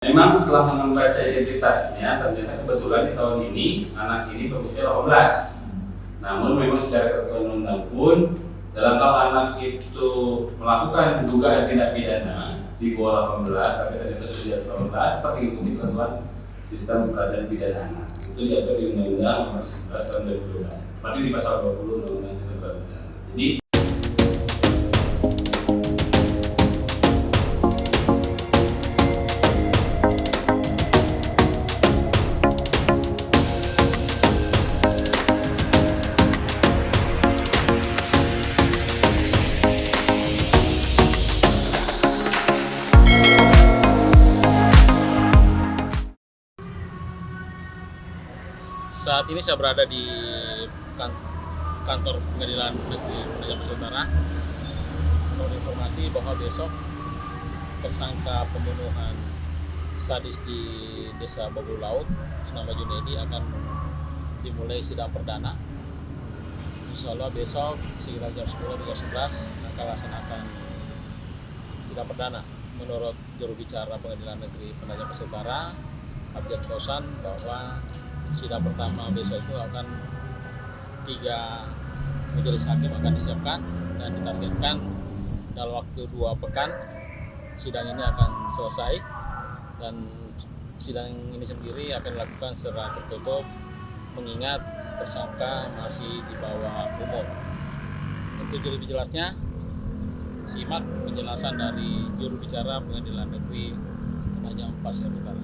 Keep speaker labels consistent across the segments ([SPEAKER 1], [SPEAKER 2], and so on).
[SPEAKER 1] Memang setelah membaca identitasnya, ternyata kebetulan di tahun ini anak ini berusia 18. Namun memang secara ketentuan undang pun dalam hal anak itu melakukan dugaan tindak pidana di bawah 18 tapi ternyata sudah di atas 18 tetap mengikuti ketentuan sistem peradilan pidana anak. Itu diatur di Undang-Undang Nomor 11 Tahun 2012. Seperti di pasal 20 Undang-Undang Sistem Peradilan Pidana. Jadi
[SPEAKER 2] saat ini saya berada di kantor Pengadilan Negeri Penajam Pasir Utara. Menurut informasi bahwa besok tersangka pembunuhan sadis di Desa Babul Laut Senama Junedi akan dimulai sidang perdana. Insya Allah besok sekitar jam 10 hingga 11 akan laksanakan sidang perdana. Menurut juru bicara Pengadilan Negeri Penajam Pasir Utara, Abjad Kosan, bahwa sidang pertama besok itu akan 3 majelis hakim akan disiapkan dan ditargetkan dalam waktu 2 pekan sidang ini akan selesai, dan sidang ini sendiri akan dilakukan secara tertutup mengingat tersangka masih di bawah umur. Untuk lebih jelasnya simak penjelasan dari juru bicara Pengadilan Negeri Penajam Pasir Utara.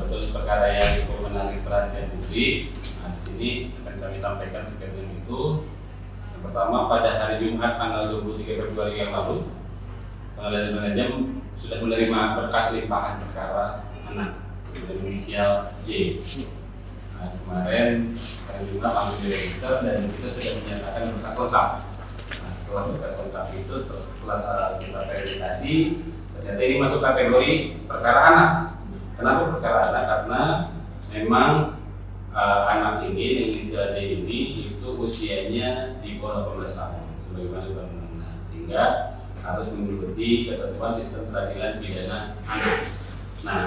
[SPEAKER 1] kebetulan perkara yang cukup menarik perhatian publik. Nah, di sini akan kami sampaikan terkait dengan itu. Yang pertama, pada hari Jumat tanggal 23 Februari yang lalu, Pengadilan Penajam sudah menerima berkas limpahan perkara anak dengan inisial J. Nah, kemarin hari Jumat langsung diregister dan kita sudah menyatakan berkas lengkap. Nah, setelah berkas lengkap itu telah kita verifikasi, ternyata ini masuk kategori perkara anak. Kenapa perkara anak? Karena memang anak ini yang inisial J ini itu usianya di bawah 18 tahun sebagaimana undang-undang, sehingga harus mengikuti ketentuan sistem peradilan pidana anak. Nah,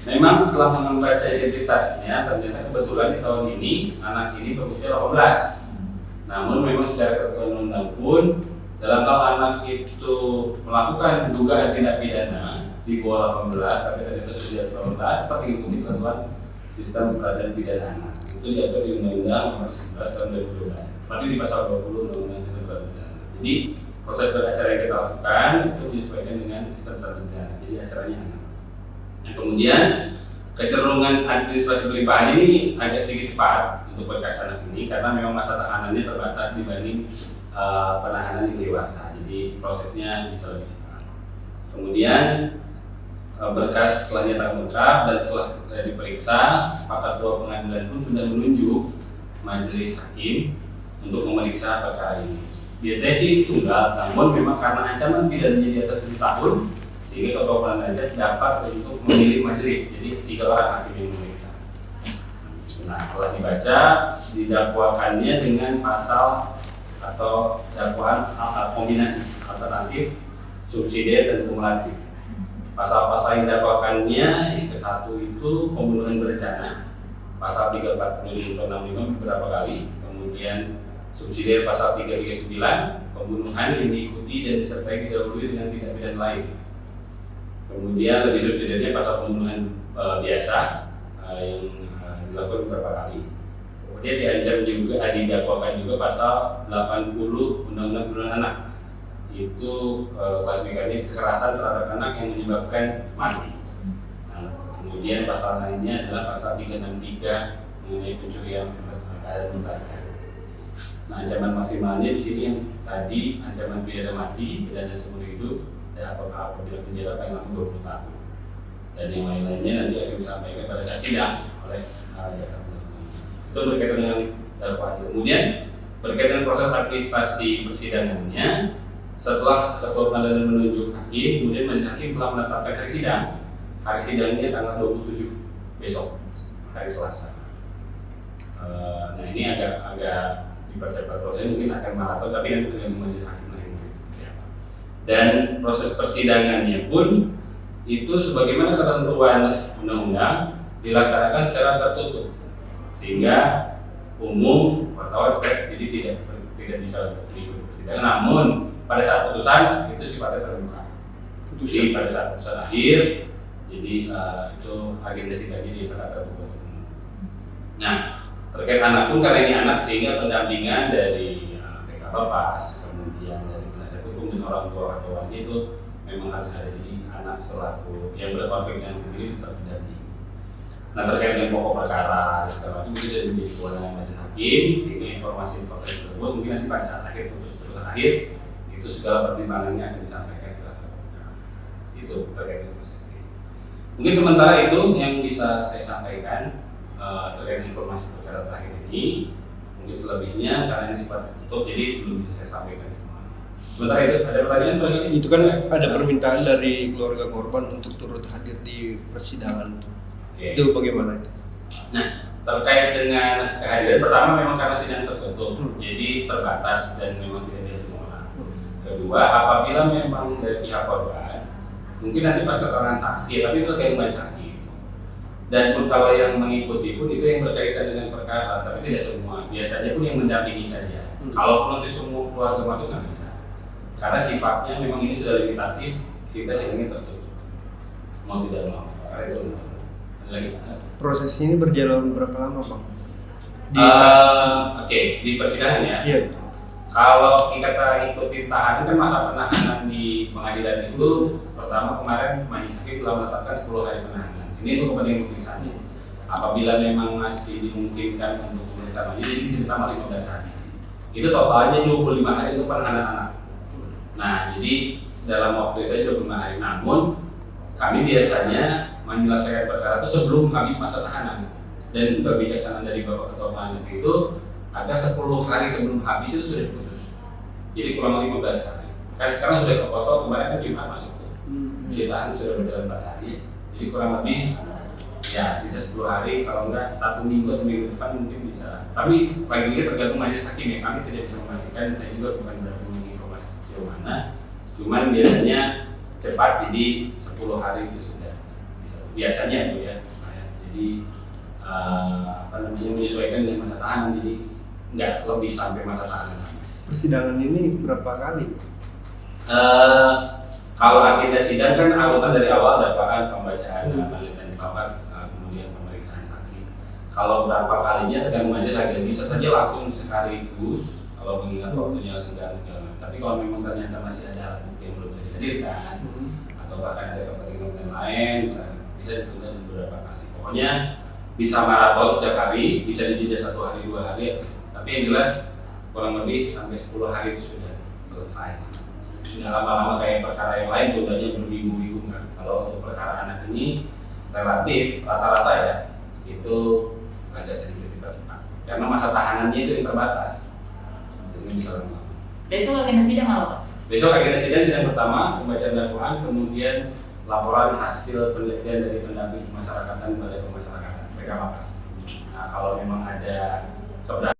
[SPEAKER 1] memang setelah membaca identitasnya, ternyata kebetulan di tahun ini anak ini berusia 18. Namun memang secara ketentuan undang pun dalam hal anak itu melakukan dugaan tindak pidana di bawah 18 tapi ternyata sudah di atas 18 tetap mengikuti ketentuan sistem peradilan pidana anak. Itu diatur di Undang-Undang Nomor 11 Tahun 2012. Seperti di pasal 20 Undang-Undang Sistem Peradilan Pidana. Jadi proses beracara yang kita lakukan itu menyesuaikan dengan sistem peradilan pidana. Jadi acaranya anak. Nah, kemudian kecenderungan administrasi pelimpahan ini agak sedikit cepat untuk berkas anak ini karena memang masa tahanannya terbatas dibanding penahanan yang dewasa. Jadi prosesnya bisa lebih cepat. Kemudian berkas setelah nyata lengkap dan setelah diperiksa, Pak Ketua Pengadilan pun sudah menunjuk majelis hakim untuk memeriksa perkara ini. Biasanya sih tunggal, namun memang karena ancaman pidananya di atas 7 tahun, sehingga Ketua Pengadilan dapat untuk memilih majelis. Jadi 3 orang hakim yang memeriksa. Nah, setelah dibaca, didakwakannya dengan pasal atau dakwaan kombinasi alternatif, subsidiar dan kumulatif. Pasal-pasal yang didakwakannya yang ke-1 itu pembunuhan berencana, pasal 340 atau 65 beberapa kali. Kemudian subsidiar pasal 339, pembunuhan yang diikuti dan disertai didahului dengan tindak pidana lain. Kemudian lebih subsidiarnya pasal pembunuhan biasa yang dilakukan beberapa kali. Kemudian didakwakan juga pasal 80 Undang-Undang Perlindungan Anak. Itu klasifikasinya kekerasan terhadap anak yang menyebabkan mati. Nah, kemudian pasal lainnya adalah pasal 363 mengenai pencurian dan membahayakan. Nah, ancaman maksimalnya di sini yang tadi ancaman pidana mati, pidana seumur hidup, dan apabila penjara paling lama 20 tahun. Dan yang lain-lainnya nanti akan disampaikan pada saat sidang oleh jaksa penuntut. Itu berkaitan dengan dakwaan. Kemudian berkaitan dengan proses administrasi persidangannya. Setelah Ketua Pengadilan menunjuk hakim, kemudian majelis hakim telah menetapkan hari sidang. Hari sidangnya tanggal 27 besok, hari Selasa. Nah, ini agak dipercepat prosesnya, mungkin akan maraton, tapi nanti tergantung majelis hakim yang seperti apa. Dan proses persidangannya pun itu sebagaimana ketentuan undang-undang dilaksanakan secara tertutup, sehingga umum, wartawan, pers jadi tidak bisa ikut persidangan. Namun pada saat putusan itu sifatnya terbuka. Jadi pada saat putusan akhir, jadi itu agenda sidangnya di tempat terbuka. Nah, terkait anak pun karena ini anak, sehingga pendampingan dari PK Bapas, kemudian dari penasihat hukum dan orang tua atau wali itu memang harus ada di anak selaku yang berkonflik dengan hukum ini tetap didampingi. Nah, terkait dengan pokok perkara segala macam itu jadi menjadi kewenangan majelis hakim, sehingga informasi tersebut mungkin nanti pada saat akhir putusan akhir itu segala pertimbangannya akan disampaikan secara terbuka. Itu terkait dengan proses ini. Mungkin sementara itu yang bisa saya sampaikan terkait informasi perkara terakhir ini. Mungkin selebihnya karena ini sifatnya tertutup jadi belum bisa saya sampaikan semua. Sementara itu ada pertanyaan barangkali?
[SPEAKER 3] Itu kan ada permintaan dari keluarga korban untuk turut hadir di persidangan itu.
[SPEAKER 1] Okay.
[SPEAKER 3] Itu bagaimana itu?
[SPEAKER 1] Nah, terkait dengan kehadiran, pertama memang karena sidang tertutup, jadi terbatas dan memang tidak ada semua orang. Kedua, apabila memang dari pihak korban, mungkin nanti pas keterangan saksi, tapi itu kayak majelis hakim. Dan pun kalau yang mengikuti pun itu yang berkaitan dengan perkara, tapi tidak semua. Biasanya pun yang mendampingi saja. Kalau nanti semua keluarga masuk nggak bisa, karena sifatnya memang ini sudah limitatif, kita sidangnya tertutup. Mau tidak mau, karena itu lagi.
[SPEAKER 3] Proses ini berjalan berapa lama, Bang?
[SPEAKER 1] Oke, di persidangan ya.
[SPEAKER 3] Iya.
[SPEAKER 1] Kalau kita ikuti tahanan kan masa penahanan di pengadilan itu pertama kemarin majelis hakim telah menetapkan 10 hari penahanan. Ini untuk kepentingan pemeriksaannya. Apabila memang masih dimungkinkan untuk pemeriksaan lagi, jadi bisa ditambah 15 hari. Itu totalnya 25 hari untuk penahanan anak. Nah, jadi dalam waktu itu aja 25 hari. Namun kami biasanya menyelesaikan perkara itu sebelum habis masa tahanan. Dan kebijaksanaan dari Bapak Ketua Pengadilan itu agar 10 hari sebelum habis itu sudah diputus. Jadi kurang lebih 15 hari. Kan sekarang sudah kepotong, kemarin kan Jumat masuk tuh. Jadi tahanan sudah berjalan 4 hari. Jadi kurang lebih ya sisa 10 hari, kalau enggak 1 minggu atau minggu depan mungkin bisa. Tapi lagi-lagi tergantung majelis hakim ya, kami tidak bisa memastikan. Saya juga bukan berarti menginformasi sejauh mana. Cuman biasanya cepat, jadi 10 hari itu sudah bisa. Biasanya itu ya. Jadi menyesuaikan dengan masa tahanan, jadi nggak lebih sampai masa tahanan habis.
[SPEAKER 3] Persidangan ini berapa kali?
[SPEAKER 1] Kalau agenda sidang kan alutan dari awal dakwaan, pembacaan amalan dan papan, kemudian pemeriksaan saksi. Kalau berapa kalinya tergantung majelis hakim, bisa saja langsung sekaligus kalau mengingat waktunya senggang segala. Tapi kalau memang ternyata masih ada alat bukti yang belum bisa dihadirkan atau bahkan ada kepentingan lain, bisa ditunda beberapa kali. Pokoknya bisa maraton setiap hari, bisa dijeda 1 hari 2 hari, tapi yang jelas kurang lebih sampai 10 hari itu sudah selesai. Tidak lama-lama kayak perkara yang lain jumlahnya berminggu-minggu kan. Kalau untuk perkara anak ini relatif rata-rata ya itu agak sedikit dipercepat karena masa tahanannya itu yang terbatas. Jadi bisa lama.
[SPEAKER 4] Besok agenda sidang apa?
[SPEAKER 1] Besok agenda sidang pertama pembacaan dakwaan, kemudian laporan hasil penelitian dari pendamping pemasyarakatan Balai Pemasyarakatan PK Bapas. Nah, kalau memang ada keberatan